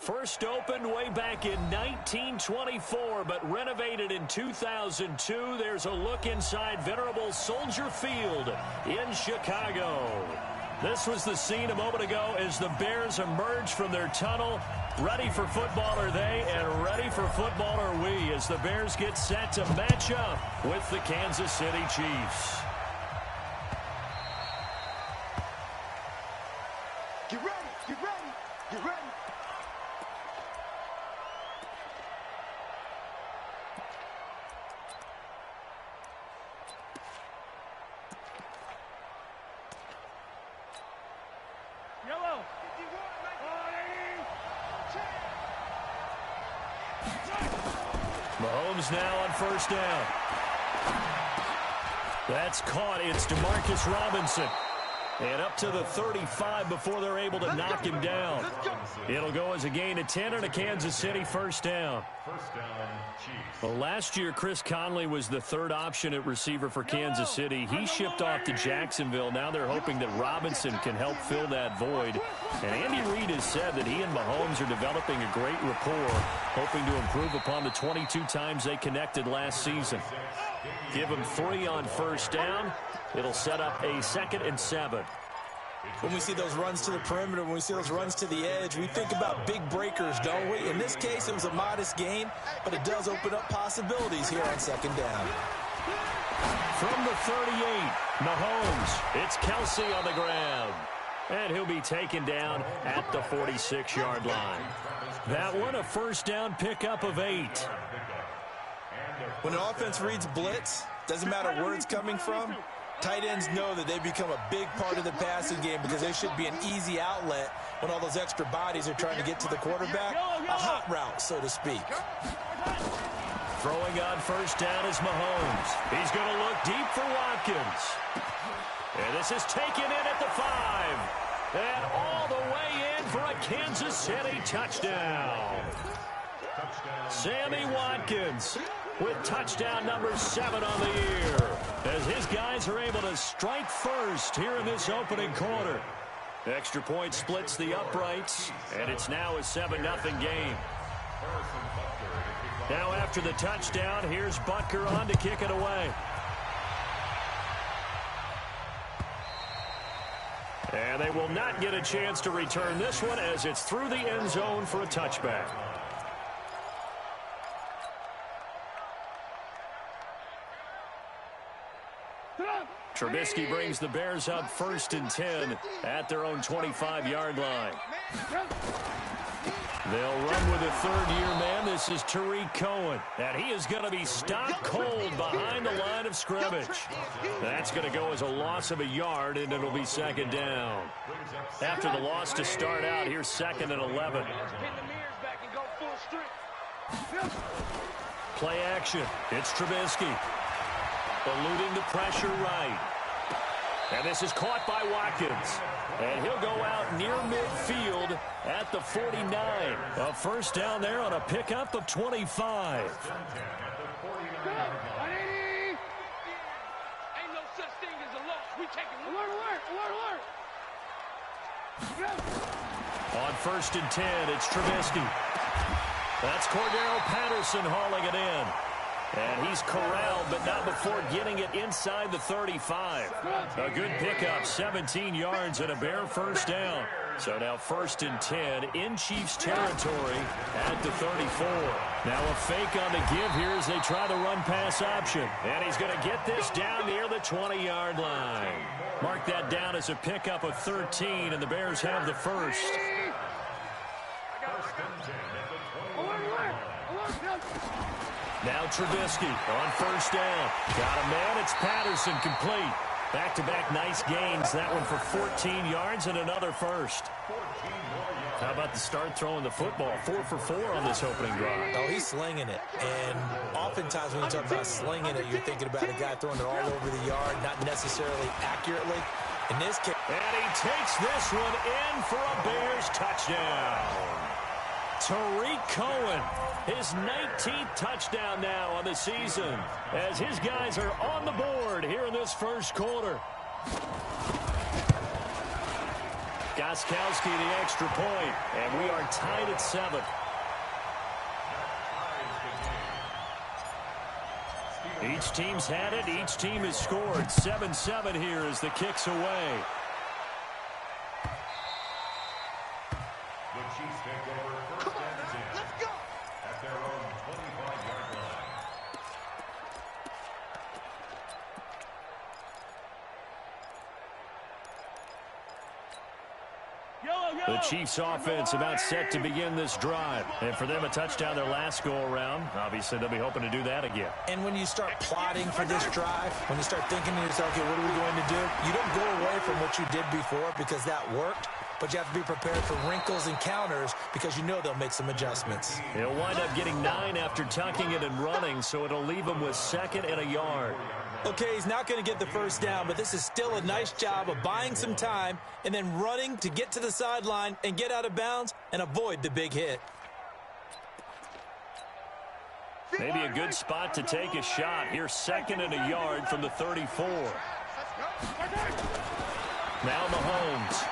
First opened way back in 1924, but renovated in 2002. There's a look inside venerable Soldier Field in Chicago. This was the scene a moment ago as the Bears emerged from their tunnel. Ready for football are they, and ready for football are we, as the Bears get set to match up with the Kansas City Chiefs. Get ready, get ready, get ready. Yellow. Mahomes now on first down. That's caught. It's DeMarcus Robinson. And up to the 35 before they're able to knock him down. It'll go as a gain of 10 and a Kansas City first down. Well, last year, Chris Conley was the third option at receiver for Kansas City. He shipped off to Jacksonville. Now they're hoping that Robinson can help fill that void. And Andy Reid has said that he and Mahomes are developing a great rapport, hoping to improve upon the 22 times they connected last season. Give him 3 on first down. It'll set up a 2nd and 7. When we see those runs to the perimeter, when we see those runs to the edge, we think about big breakers, don't we? In this case, it was a modest gain, but it does open up possibilities here on 2nd down. From the 38, Mahomes. It's Kelsey on the ground. And he'll be taken down at the 46-yard line. That one, a first down pickup of 8. When an offense reads blitz, doesn't matter where it's coming from, tight ends know that they become a big part of the passing game because they should be an easy outlet when all those extra bodies are trying to get to the quarterback. A hot route, so to speak. Throwing on first down is Mahomes. He's going to look deep for Watkins. And this is taken in at the 5. And all the way in for a Kansas City touchdown. Sammy Watkins with touchdown number 7 on the year, as his guys are able to strike first here in this opening quarter. Extra point splits the uprights, and it's now a 7-0 game. Now after the touchdown, here's Butker on to kick it away. And they will not get a chance to return this one as it's through the end zone for a touchback. Trubisky brings the Bears up 1st and 10 at their own 25-yard line. They'll run with a third-year man. This is Tariq Cohen. And he is going to be stopped cold behind the line of scrimmage. That's going to go as a loss of a yard, and it'll be 2nd down. After the loss to start out, here's 2nd and 11. Play action. It's Trubisky. Eluding the pressure right. And this is caught by Watkins. And he'll go out near midfield at the 49. A first down there on a pickup of 25. Ain't no such thing as a loss. We take it. Alert, alert, alert, alert. On 1st and 10, it's Trubisky. That's Cordero Patterson hauling it in. And he's corralled, but not before getting it inside the 35. A good pickup, 17 yards and a Bear first down. So now 1st and 10 in Chiefs territory at the 34. Now a fake on the give here as they try the run-pass option. And he's going to get this down near the 20-yard line. Mark that down as a pickup of 13, and the Bears have the first. Now Trubisky on first down. Got a man. It's Patterson complete. Back-to-back nice gains. That one for 14 yards and another first. How about the start throwing the football? 4 for 4 on this opening drive. Oh, he's slinging it. And oftentimes when you talk about slinging it, you're thinking about a guy throwing it all over the yard, not necessarily accurately. In this case, and he takes this one in for a Bears touchdown. Tariq Cohen, his 19th touchdown now on the season, as his guys are on the board here in this first quarter. Gostkowski the extra point, and we are tied at 7. Each team's had it. Each team has scored. 7-7 here as the kick's away. The Chiefs take over first and 10. Let's go. At their own 25-yard line. The Chiefs offense about set to begin this drive. And for them, a touchdown their last go-around. Obviously, they'll be hoping to do that again. And when you start plotting for this drive, when you start thinking to yourself, okay, what are we going to do? You don't go away from what you did before because that worked. But you have to be prepared for wrinkles and counters because you know they'll make some adjustments. He'll wind up getting 9 after tucking it and running, so it'll leave him with 2nd and a yard. Okay, he's not going to get the first down, but this is still a nice job of buying some time and then running to get to the sideline and get out of bounds and avoid the big hit. Maybe a good spot to take a shot. Here's 2nd and a yard from the 34. Now Mahomes.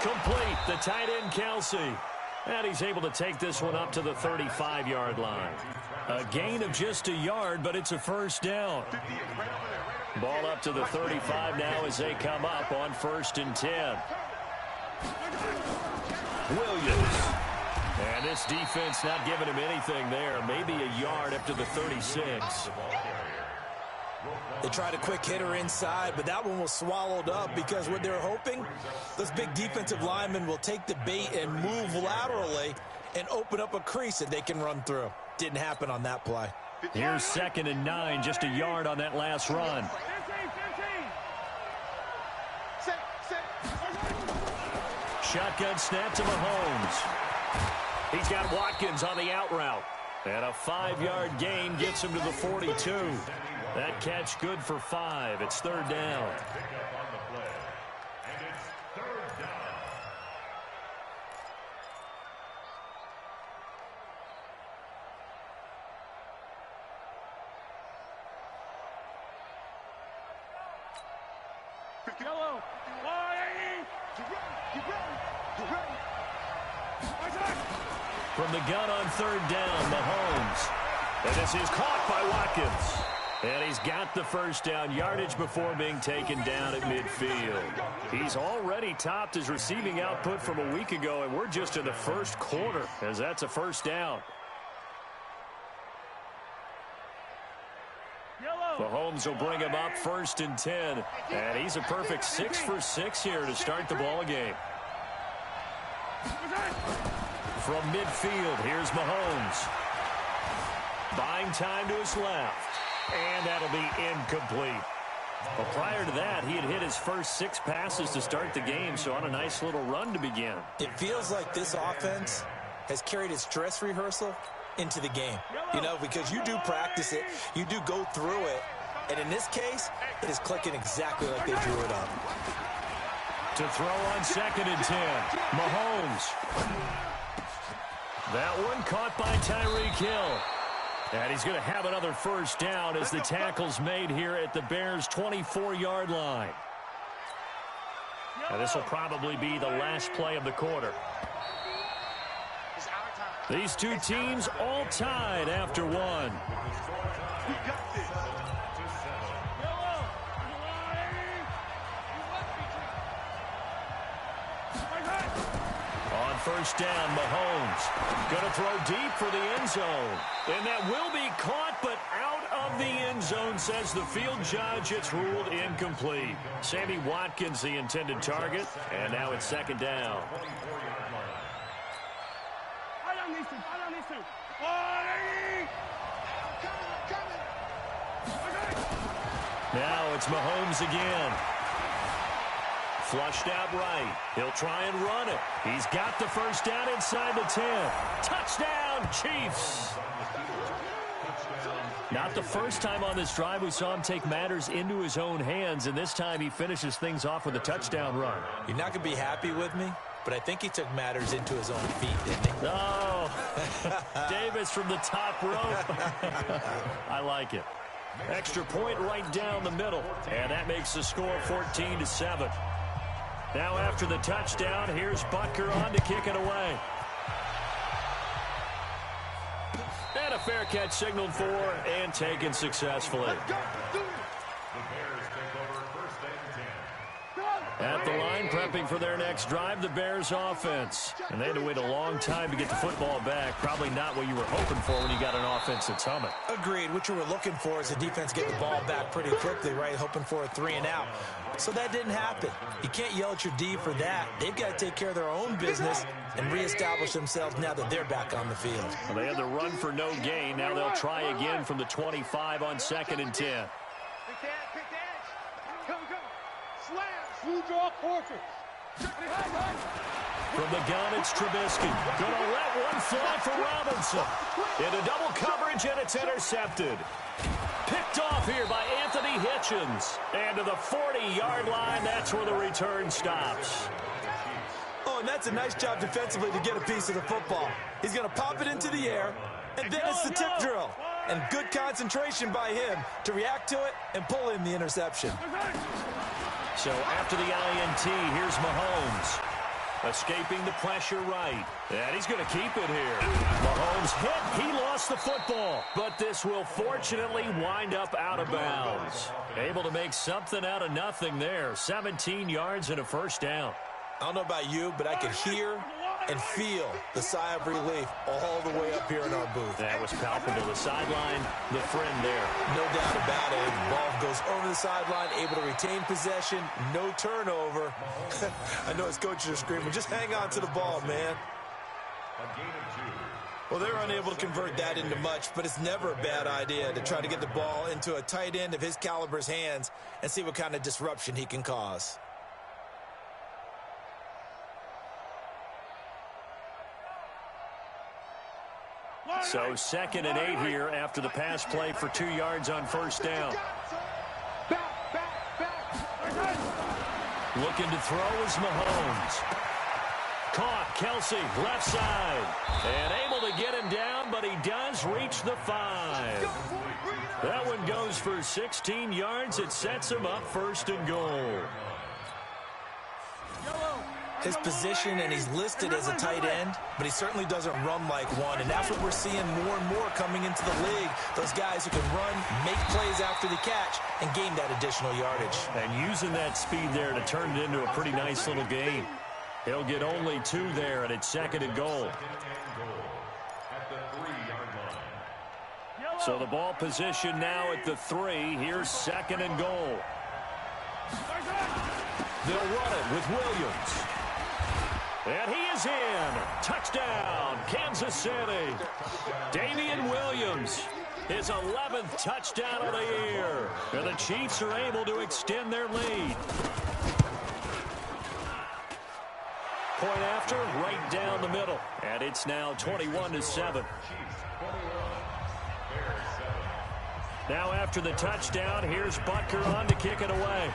Complete, the tight end Kelsey. And he's able to take this one up to the 35-yard line. A gain of just a yard, but it's a first down. Ball up to the 35 now as they come up on 1st and 10. Williams. And this defense not giving him anything there. Maybe a yard up to the 36. They tried a quick hitter inside, but that one was swallowed up because what they're hoping, those big defensive linemen will take the bait and move laterally and open up a crease that they can run through. Didn't happen on that play. Here's 2nd and 9, just a yard on that last run. Shotgun snap to Mahomes. He's got Watkins on the out route. And a 5-yard gain gets him to the 42. That catch good for 5. It's 3rd down. Yellow. From the gun on 3rd down, Mahomes. And this is caught by Watkins. And he's got the first down, yardage before being taken down at midfield. He's already topped his receiving output from a week ago, and we're just in the first quarter as that's a first down. Mahomes will bring him up 1st and 10. And he's a perfect 6 for 6 here to start the ball game. From midfield, here's Mahomes. Buying time to his left. And that'll be incomplete. But prior to that, he had hit his first 6 passes to start the game, so on a nice little run to begin. It feels like this offense has carried its dress rehearsal into the game. You know, because you do practice it, you do go through it, and in this case, it is clicking exactly like they drew it up. To throw on 2nd and 10, Mahomes. That one caught by Tyreek Hill. And he's going to have another first down as the tackle's made here at the Bears' 24-yard line. And this will probably be the last play of the quarter. These two teams all tied after one. On 1st down, Mahomes going to throw deep for the end zone. And that will be caught, but out of the end zone, says the field judge. It's ruled incomplete. Sammy Watkins, the intended target, and now it's 2nd down. Now it's Mahomes again. Flushed out right. He'll try and run it. He's got the first down inside the 10. Touchdown, Chiefs. Not the first time on this drive we saw him take matters into his own hands, and this time he finishes things off with a touchdown run. You're not going to be happy with me, but I think he took matters into his own feet, didn't he? Oh, Davis from the top rope. I like it. Extra point right down the middle, and that makes the score 14-7. Now after the touchdown, here's Butker on to kick it away. And a fair catch signaled for and taken successfully. At the line, prepping for their next drive, the Bears offense. And they had to wait a long time to get the football back. Probably not what you were hoping for when you got an offense that's humming. Agreed. What you were looking for is the defense get the ball back pretty quickly, right? Hoping for a 3 and out. So that didn't happen. You can't yell at your D for that. They've got to take care of their own business and reestablish themselves now that they're back on the field. Well, they had the run for no gain. Now they'll try again from the 25 on 2nd and 10. From the gun, it's Trubisky. Gonna let one fly for Robinson. Into double coverage, and it's intercepted. Picked off here by Anthony Hitchens. And to the 40-yard line, that's where the return stops. Oh, and that's a nice job defensively to get a piece of the football. He's going to pop it into the air, and then it's the tip drill. And good concentration by him to react to it and pull in the interception. So after the INT, here's Mahomes. Escaping the pressure right. And he's going to keep it here. Mahomes hit. He lost the football. But this will fortunately wind up out of bounds. Able to make something out of nothing there. 17 yards and a first down. I don't know about you, but I could hear and feel the sigh of relief all the way up here in our booth. That was palpable. The sideline, the friend there. No doubt about it. The ball goes over the sideline, able to retain possession, no turnover. I know his coaches are screaming, just hang on to the ball, man. Well, they're unable to convert that into much, but it's never a bad idea to try to get the ball into a tight end of his caliber's hands and see what kind of disruption he can cause. So 2nd and 8 here after the pass play for 2 yards on first down. Looking to throw is Mahomes. Caught, Kelsey, left side. And able to get him down, but he does reach the 5. That one goes for 16 yards. It sets him up 1st and goal. His position, and he's listed as a tight end, but he certainly doesn't run like one, and that's what we're seeing more and more coming into the league. Those guys who can run, make plays after the catch, and gain that additional yardage. And using that speed there to turn it into a pretty nice little game. He'll get only 2 there, and it's 2nd and goal. So the ball position now at the 3. Here's 2nd and goal. They'll run it with Williams. And he is in. Touchdown, Kansas City. Damian Williams, his 11th touchdown of the year. And the Chiefs are able to extend their lead. Point after, right down the middle. And it's now 21-7. Now after the touchdown, here's Butker on to kick it away.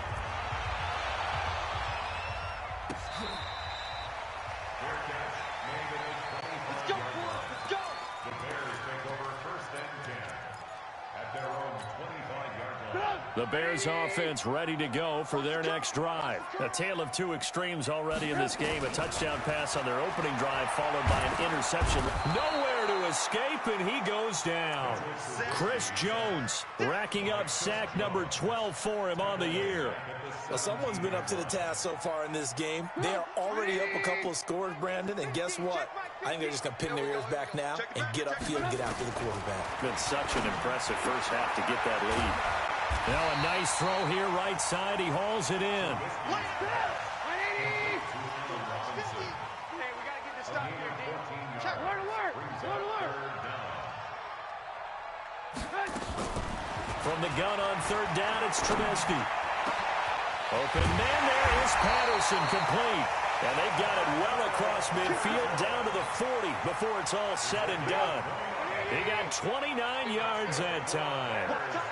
The Bears offense ready to go for their next drive. A tale of 2 extremes already in this game. A touchdown pass on their opening drive followed by an interception. Nowhere to escape, and he goes down. Chris Jones racking up sack number 12 for him on the year. Well, someone's been up to the task so far in this game. They are already up a couple of scores, Brandon, and guess what? I think they're just going to pin their ears back now and get upfield and get after the quarterback. Been such an impressive first half to get that lead. Now a nice throw here, right side. He hauls it in. Hey, we got to get this stop here, D. Check, alert. From the gun on 3rd down, it's Trubisky. Open man there is Patterson, complete. And they got it well across midfield down to the 40 before it's all said and done. He got 29 yards that time.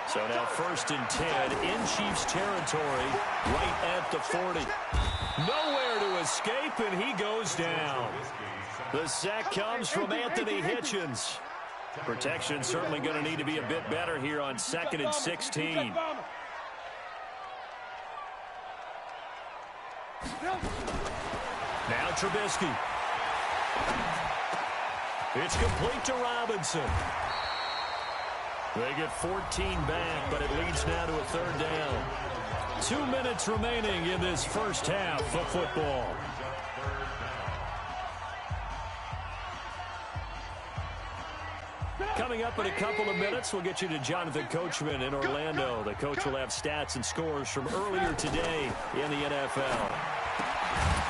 So now 1st and 10 in Chiefs territory, right at the 40. Nowhere to escape, and he goes down. The sack comes from Anthony Hitchens. Protection certainly going to need to be a bit better here on 2nd and 16. Now Trubisky. It's complete to Robinson. They get 14 back, but it leads now to a third down. 2 minutes remaining in this first half of football. Coming up in a couple of minutes, we'll get you to Jonathan Coachman in Orlando. The coach will have stats and scores from earlier today in the NFL.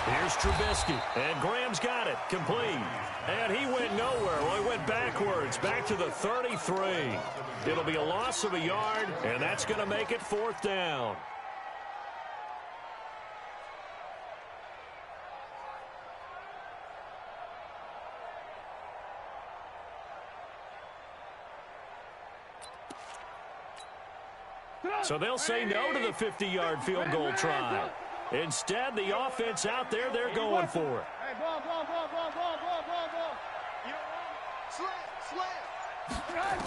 Here's Trubisky, and Graham's got it, complete. And he went nowhere. Well, he went backwards, back to the 33. It'll be a loss of a yard, and that's going to make it fourth down. So they'll say no to the 50-yard field goal try. Instead, the offense out there, they're going for it. Hey, ball. Slant.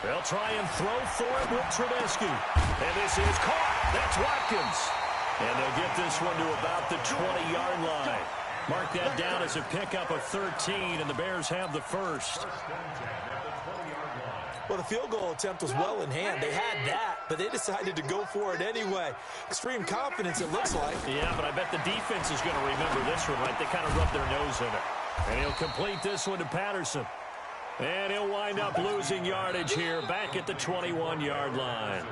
They'll try and throw for it with Trubisky. And this is caught. That's Watkins. And they'll get this one to about the 20-yard line. Mark that down as a pickup of 13, and the Bears have the first. Well, the field goal attempt was well in hand. They had that, but they decided to go for it anyway. Extreme confidence, it looks like. Yeah, but I bet the defense is going to remember this one, right? They kind of rub their nose in it. And he'll complete this one to Patterson. And he'll wind up losing yardage here back at the 21-yard line.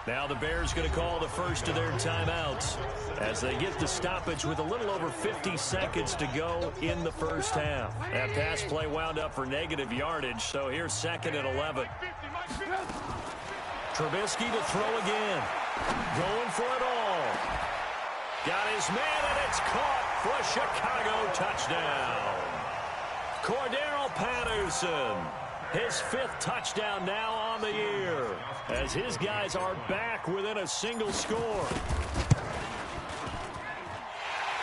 Now the Bears going to call the first of their timeouts as they get the stoppage with a little over 50 seconds to go in the first half. That pass play wound up for negative yardage, so here's 2nd and 11. Trubisky to throw again. Going for it all. Got his man, and it's caught for a Chicago touchdown. Cordero Patterson. His 5th touchdown now on the year as his guys are back within a single score.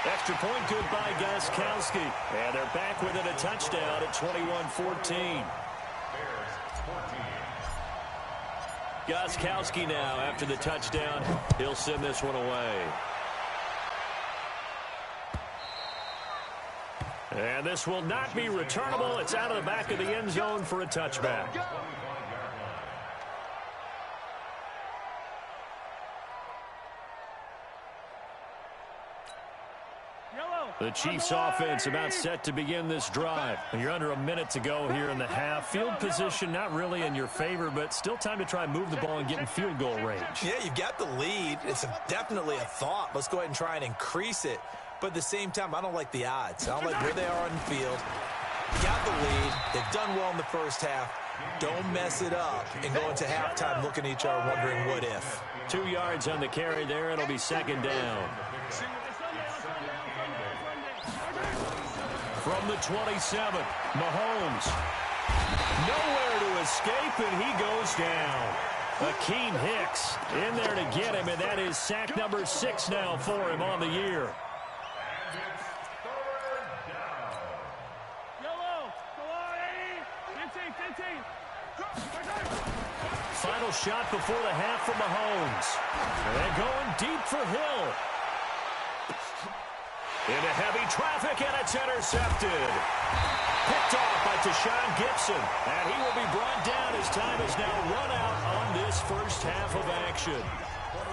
Extra point good by Gostkowski. And they're back within a touchdown at 21-14. Gostkowski now after the touchdown. He'll send this one away. And this will not be returnable. It's out of the back of the end zone for a touchback. The Chiefs offense about set to begin this drive. You're under a minute to go here in the half. Field position not really in your favor, but still time to try and move the ball and get in field goal range. Yeah, you've got the lead. It's definitely a thought. Let's go ahead and try and increase it. But at the same time, I don't like the odds. I don't like where they are on the field. Got the lead. They've done well in the first half. Don't mess it up and go into halftime looking at each other wondering what if. 2 yards on the carry there. It'll be 2nd down. From the 27, Mahomes. Nowhere to escape, and he goes down. Akeem Hicks in there to get him, and that is sack number 6 now for him on the year. Final shot before the half for Mahomes. And going deep for Hill. Into heavy traffic, and it's intercepted. Picked off by Tashawn Gibson. And he will be brought down as time is now run out on this first half of action.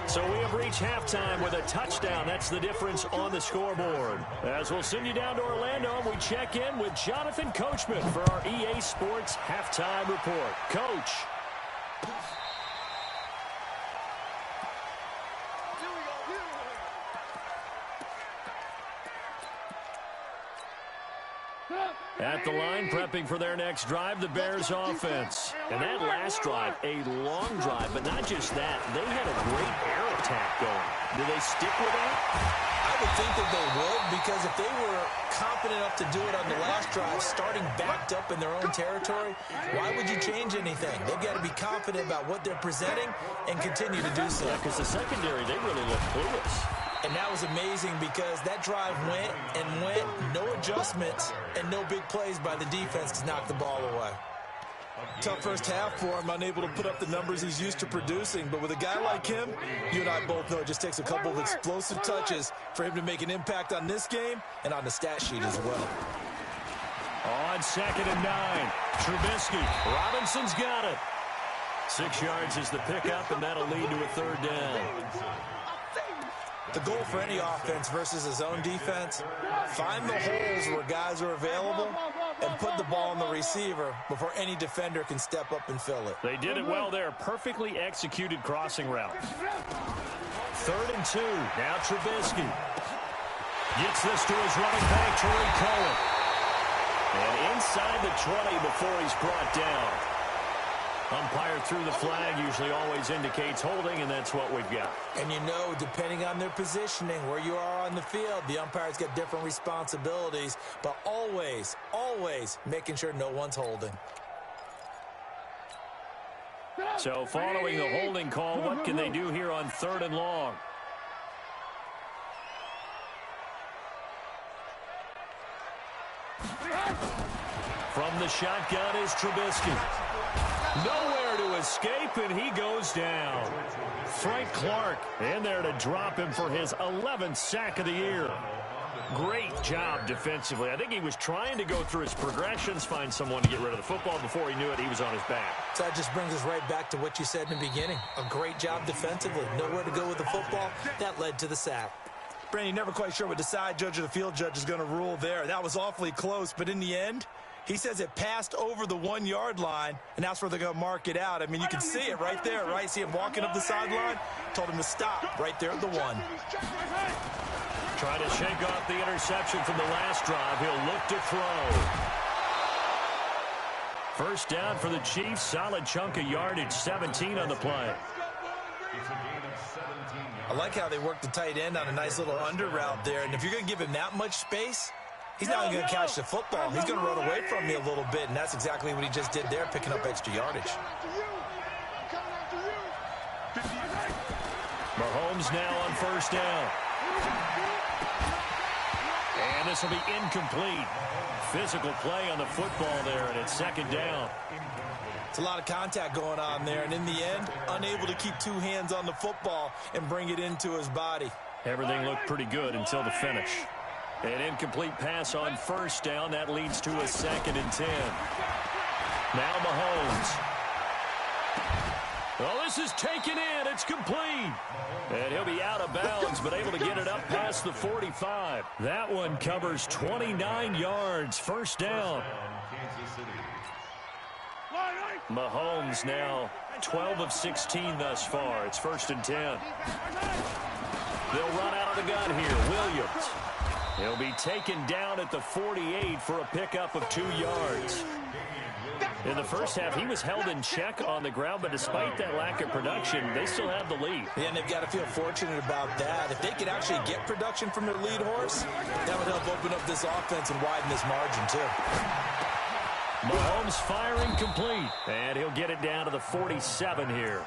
So we have reached halftime with a touchdown. That's the difference on the scoreboard. As we'll send you down to Orlando, and we check in with Jonathan Coachman for our EA Sports Halftime Report. Coach. At the line, prepping for their next drive, the Bears offense. And that last drive, a long drive, but not just that. They had a great air attack going. Do they stick with that? I would think that they would, because if they were confident enough to do it on the last drive, starting backed up in their own territory, why would you change anything? They've got to be confident about what they're presenting and continue to do so. Yeah, because the secondary, they really look clueless. And that was amazing because that drive went and went, no adjustments and no big plays by the defense to knock the ball away. Tough first half for him, unable to put up the numbers he's used to producing. But with a guy like him, you and I both know it just takes a couple of explosive touches for him to make an impact on this game and on the stat sheet as well. On 2nd and 9, Trubisky. Robinson's got it. 6 yards is the pickup, and that'll lead to a 3rd down. The goal for any offense versus his own defense, find the holes where guys are available and put the ball on the receiver before any defender can step up and fill it. They did it well there. Perfectly executed crossing route. 3rd and 2. Now Trubisky gets this to his running back, Tariq Cohen. And inside the 20 before he's brought down. Umpire threw the flag, usually always indicates holding, and that's what we've got. And you know, depending on their positioning, where you are on the field, the umpire's got different responsibilities, but always, always making sure no one's holding. So following the holding call, what can they do here on 3rd and long? From the shotgun is Trubisky. Nowhere to escape, and he goes down. Frank Clark in there to drop him for his 11th sack of the year. Great job defensively. I think he was trying to go through his progressions, find someone to get rid of the football. Before he knew it, he was on his back. So that just brings us right back to what you said in the beginning. A great job defensively. Nowhere to go with the football. That led to the sack. Brandon, never quite sure what the side judge or the field judge is going to rule there. That was awfully close, but in the end, he says it passed over the 1-yard line, and that's where they're going to mark it out. I mean, you can see it right there, right? See him walking up the sideline? Told him to stop right there at the 1. Trying to shake off the interception from the last drive. He'll look to throw. 1st down for the Chiefs. Solid chunk of yardage, 17 on the play. I like how they work the tight end on a nice little under route there, and if you're going to give him that much space, he's not even going to catch the football. He's going to run away from me a little bit, and that's exactly what he just did there, picking up extra yardage. Mahomes now on 1st down. And this will be incomplete. Physical play on the football there, and it's 2nd down. It's a lot of contact going on there, and in the end, unable to keep 2 hands on the football and bring it into his body. Everything looked pretty good until the finish. An incomplete pass on 1st down. That leads to a 2nd and 10. Now Mahomes. Oh, this is taken in. It's complete. And he'll be out of bounds, but able to get it up past the 45. That one covers 29 yards. 1st down. Mahomes now 12 of 16 thus far. It's 1st and 10. They'll run out of the gun here. Williams. He'll be taken down at the 48 for a pickup of 2 yards. In the first half, he was held in check on the ground, but despite that lack of production, they still have the lead. Yeah, and they've got to feel fortunate about that. If they could actually get production from their lead horse, that would help open up this offense and widen this margin, too. Mahomes firing complete, and he'll get it down to the 47 here.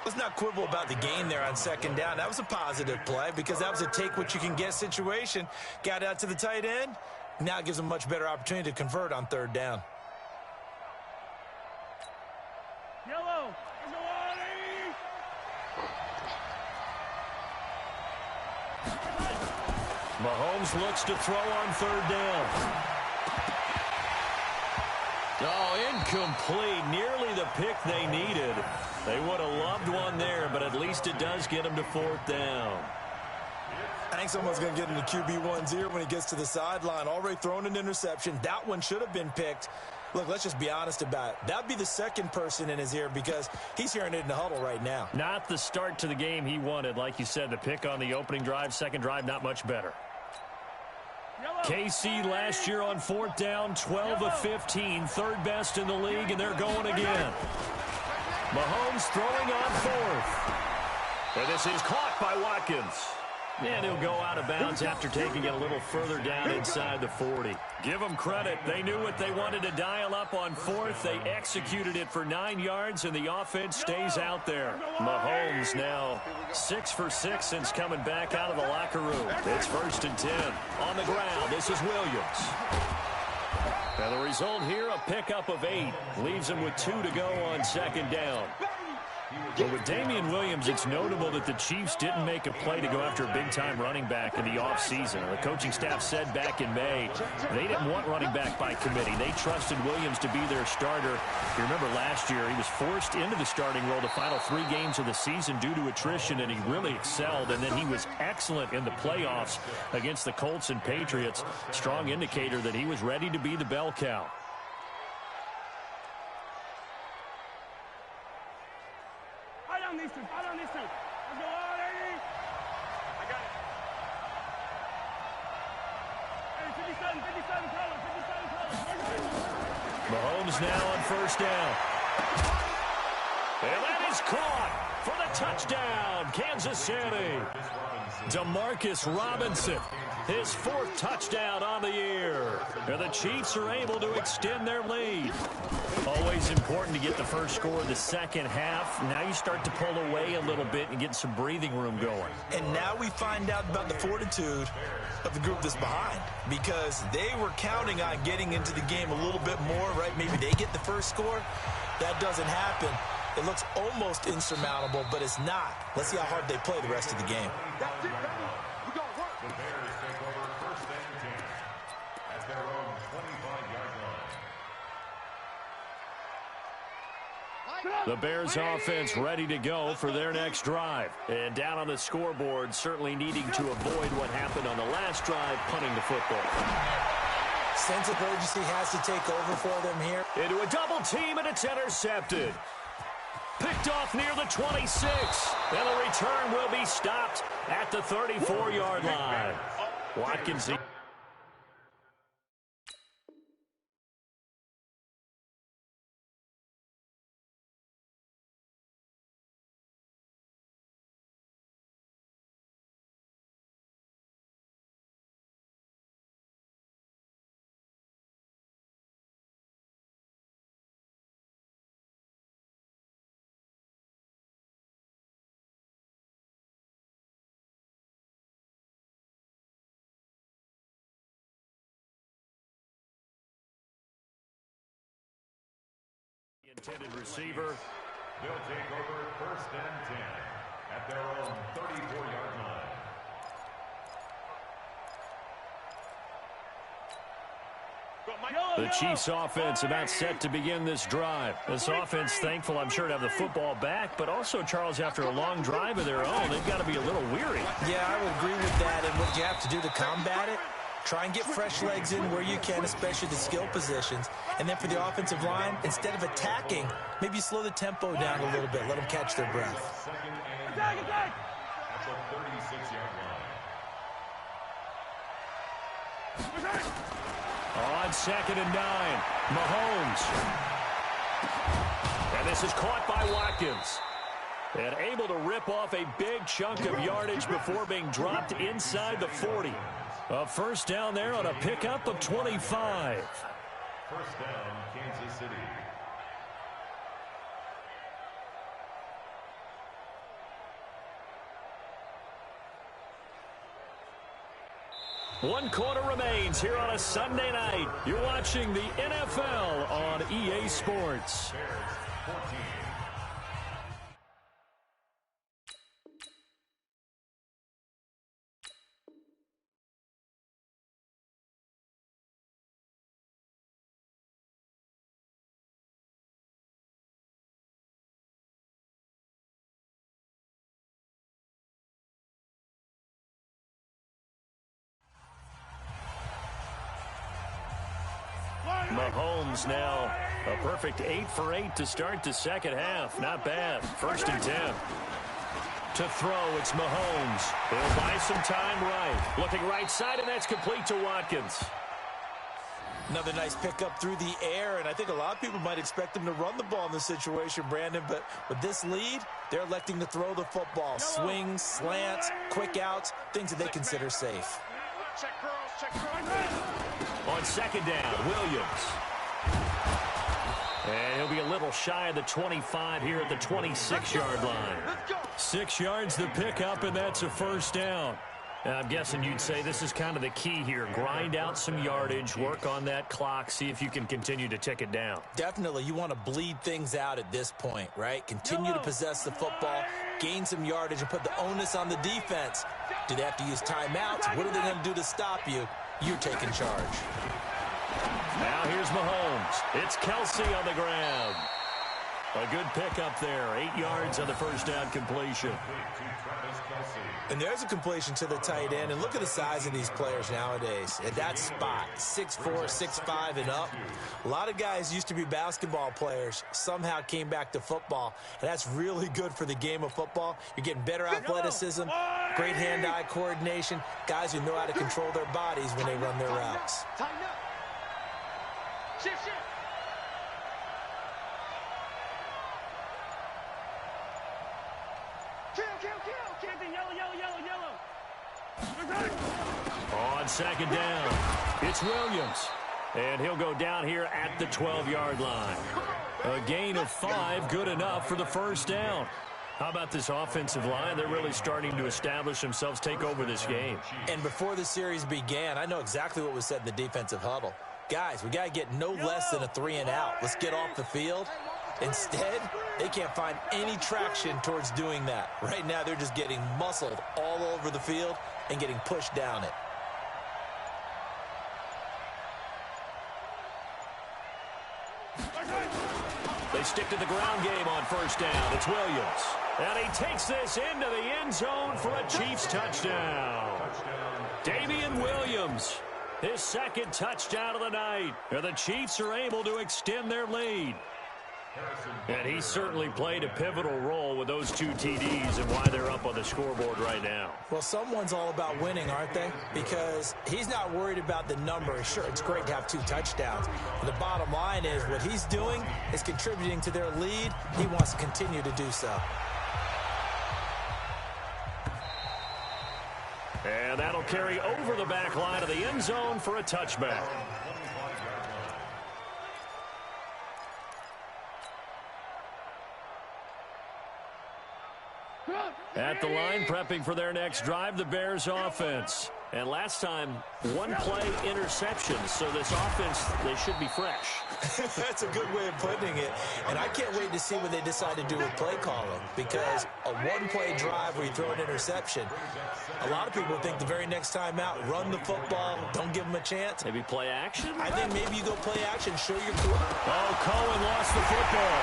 Let's not quibble about the gain there on 2nd down. That was a positive play because that was a take-what-you-can-get situation. Got out to the tight end. Now it gives them a much better opportunity to convert on 3rd down. Yellow. Mahomes looks to throw on 3rd down. Oh, incomplete. Nearly the pick they needed. They would have loved one there, but at least it does get them to 4th down. I think someone's going to get in the QB1's ear when he gets to the sideline. Already thrown an interception. That one should have been picked. Look, let's just be honest about it. That would be the 2nd person in his ear because he's hearing it in the huddle right now. Not the start to the game he wanted. Like you said, the pick on the opening drive, 2nd drive, not much better. KC last year on 4th down, 12 of 15, 3rd best in the league, and they're going again. Mahomes throwing on 4th. And this is caught by Watkins. And he'll go out of bounds after taking it a little further down inside the 40. Give them credit. They knew what they wanted to dial up on 4th. They executed it for 9 yards, and the offense stays out there. Mahomes now 6 for 6 since coming back out of the locker room. It's 1st and 10. On the ground, this is Williams. And the result here, a pickup of 8. Leaves him with 2 to go on second down. But with Damian Williams, it's notable that the Chiefs didn't make a play to go after a big-time running back in the offseason. The coaching staff said back in May they didn't want running back by committee. They trusted Williams to be their starter. You remember last year he was forced into the starting role the final 3 games of the season due to attrition, and he really excelled. And then he was excellent in the playoffs against the Colts and Patriots. Strong indicator that he was ready to be the bell cow. These two. Let's go, lady. I got it. Hey, 57 colors. Mahomes now on first down. And that is caught for the touchdown, Kansas City. Demarcus Robinson, his 4th touchdown on the year. And the Chiefs are able to extend their lead. Always important to get the first score of the second half. Now you start to pull away a little bit and get some breathing room going. And now we find out about the fortitude of the group that's behind, because they were counting on getting into the game a little bit more, right? Maybe they get the first score. That doesn't happen. It looks almost insurmountable, but it's not. Let's see how hard they play the rest of the game. That's it, baby. We gonna work. The Bears take over first and 10 at their own 25-yard line. The Bears offense ready to go for their next drive. And down on the scoreboard, certainly needing to avoid what happened on the last drive, punting the football. Sense of urgency has to take over for them here. Into a double team, and it's intercepted. Picked off near the 26. And the return will be stopped at the 34-yard line. Watkins. Intended receiver. They'll take over first and 10 at their own 34-yard line. The Chiefs offense about set to begin this drive. This offense thankful, I'm sure, to have the football back, but also, Charles, after a long drive of their own, they've got to be a little weary. Yeah, I would agree with that, and what you have to do to combat it, try and get fresh legs in where you can, especially the skill positions. And then for the offensive line, instead of attacking, maybe slow the tempo down a little bit. Let them catch their breath. Second and 10 at the 36-yard line. On second and 9, Mahomes. And this is caught by Watkins. And able to rip off a big chunk of yardage before being dropped inside the 40. A first down there on a pickup of 25. First down, Kansas City. One quarter remains here on a Sunday night. You're watching the NFL on EA Sports. Bears 14. Mahomes now a perfect 8 for 8 to start the second half. Not bad. First and 10. To throw, it's Mahomes. He'll buy some time right. Looking right side, and that's complete to Watkins. Another nice pickup through the air, and I think a lot of people might expect him to run the ball in this situation, Brandon, but with this lead, they're electing to throw the football. Swings, slants, quick outs, things that they consider safe. Check girls, check girls. On second down, Williams. And he'll be a little shy of the 25 here at the 26-yard line. 6 yards the pickup, and that's a first down. I'm guessing you'd say this is kind of the key here. Grind out some yardage, work on that clock, see if you can continue to tick it down. Definitely. You want to bleed things out at this point, right? Continue to possess the football, gain some yardage, and put the onus on the defense. Do they have to use timeouts? What are they going to do to stop you? You're taking charge. Now here's Mahomes. It's Kelsey on the ground. A good pickup there. 8 yards on the first down completion. And there's a completion to the tight end. And look at the size of these players nowadays. At that spot, 6'4", 6'5", and up. A lot of guys used to be basketball players, somehow came back to football. And that's really good for the game of football. You're getting better athleticism, great hand-eye coordination, guys who know how to control their bodies when they run their routes. Tighten up. Shift, shift. Kill. Can't be yellow. On second down, it's Williams. And he'll go down here at the 12-yard line. A gain of 5, good enough for the first down. How about this offensive line? They're really starting to establish themselves, take over this game. And before the series began, I know exactly what was said in the defensive huddle. Guys, we got to get no less than a 3 and out. Let's get off the field. Instead, they can't find any traction towards doing that. Right now, they're just getting muscled all over the field and getting pushed down it. They stick to the ground game on first down. It's Williams. And he takes this into the end zone for a Chiefs touchdown. Damian Williams, his second touchdown of the night. And the Chiefs are able to extend their lead. And he certainly played a pivotal role with those 2 TDs and why they're up on the scoreboard right now. Well, someone's all about winning, aren't they? Because he's not worried about the number. Sure, it's great to have 2 touchdowns. But the bottom line is what he's doing is contributing to their lead. He wants to continue to do so. And that'll carry over the back line of the end zone for a touchback. At the line, prepping for their next drive, the Bears offense. And last time, 1 play interception. So this offense, they should be fresh. That's a good way of putting it. And I can't wait to see what they decide to do with play calling. Because a 1-play drive where you throw an interception, a lot of people think the very next time out, run the football, don't give them a chance. Maybe play action? I think maybe you go play action, show your quarterback. Oh, Cohen lost the football.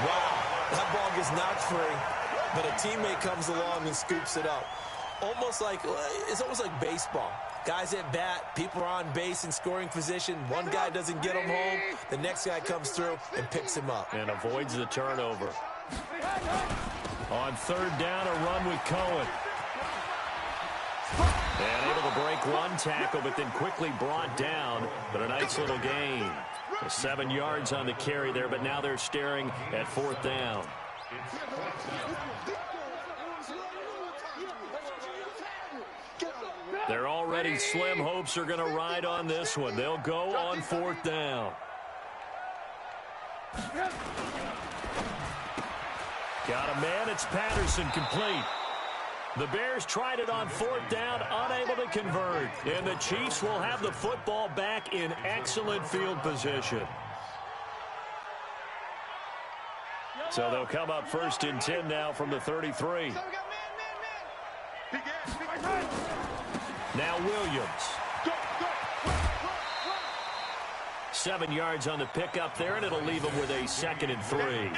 Wow, that ball gets knocked free, but a teammate comes along and scoops it up. It's almost like baseball. Guys at bat, people are on base in scoring position. One guy doesn't get him home. The next guy comes through and picks him up. And avoids the turnover. On third down, a run with Cohen. And able to break 1 tackle, but then quickly brought down. But a nice little gain. 7 yards on the carry there, but now they're staring at 4th down. They're already slim hopes are going to ride on this one. They'll go on 4th down. Got a man. It's Patterson, complete. The Bears tried it on 4th down, unable to convert. And the Chiefs will have the football back in excellent field position. So they'll come up 1st and 10 now from the 33. Now Williams. 7 yards on the pickup there, and it'll leave them with a 2nd and 3.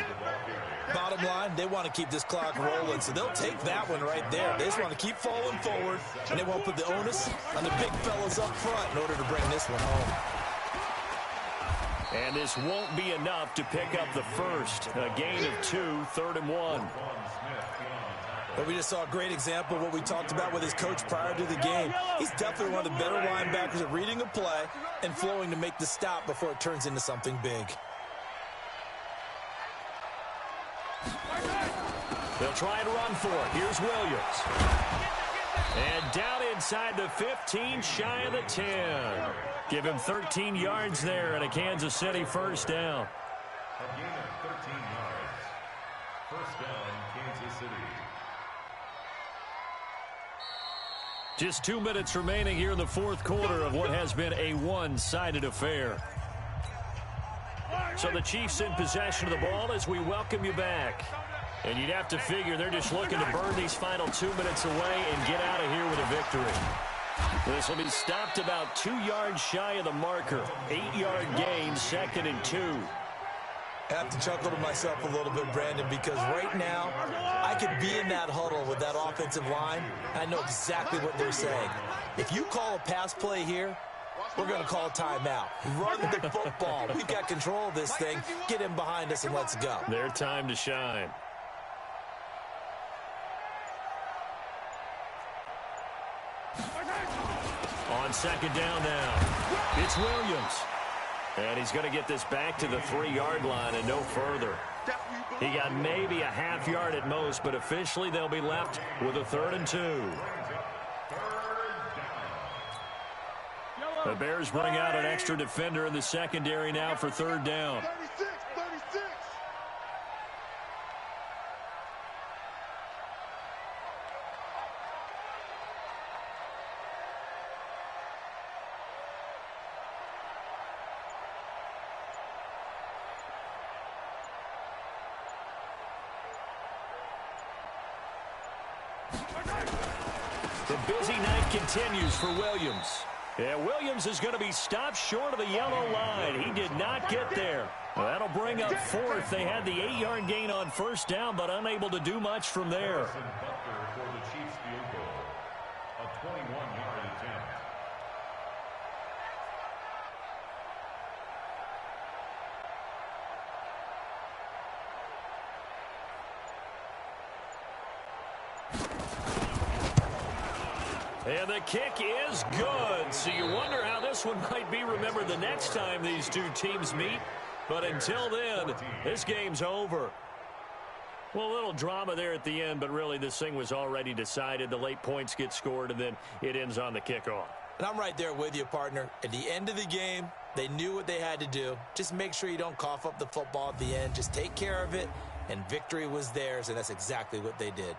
Bottom line, they want to keep this clock rolling, so they'll take that one right there. They just want to keep falling forward, and they won't put the onus on the big fellas up front in order to bring this one home. And this won't be enough to pick up the first. A gain of 2, 3rd and 1. But we just saw a great example of what we talked about with his coach prior to the game. He's definitely one of the better linebackers at reading a play and flowing to make the stop before it turns into something big. They'll try and run for it. Here's Williams. And down inside the 15, shy of the 10. Give him 13 yards there and a Kansas City first down. A gain of 13 yards. First down, Kansas City. Just 2 minutes remaining here in the fourth quarter of what has been a one-sided affair. So the Chiefs in possession of the ball as we welcome you back. And you'd have to figure they're just looking to burn these final 2 minutes away and get out of here with a victory. This will be stopped about 2 yards shy of the marker. 8-yard gain, 2nd and 2. I have to chuckle to myself a little bit, Brandon, because right now I could be in that huddle with that offensive line. I know exactly what they're saying. If you call a pass play here, we're going to call a timeout. Run the football. We've got control of this thing. Get him behind us and let's go. Their time to shine. On 2nd down now, it's Williams. And he's going to get this back to the 3-yard line and no further. He got maybe a half yard at most, but officially they'll be left with a 3rd and 2. The Bears bring out an extra defender in the secondary now for 3rd down. The busy night continues for Williams. Yeah, Williams is going to be stopped short of the yellow line. He did not get there. Well, that'll bring up 4th. They had the 8-yard gain on 1st down, but unable to do much from there. For the Chiefs field goal, a 21-yard attempt. And the kick is good. So you wonder how this one might be remembered the next time these two teams meet. But until then, this game's over. Well, a little drama there at the end, but really this thing was already decided. The late points get scored, and then it ends on the kickoff. And I'm right there with you, partner. At the end of the game, they knew what they had to do. Just make sure you don't cough up the football at the end. Just take care of it, and victory was theirs, and that's exactly what they did.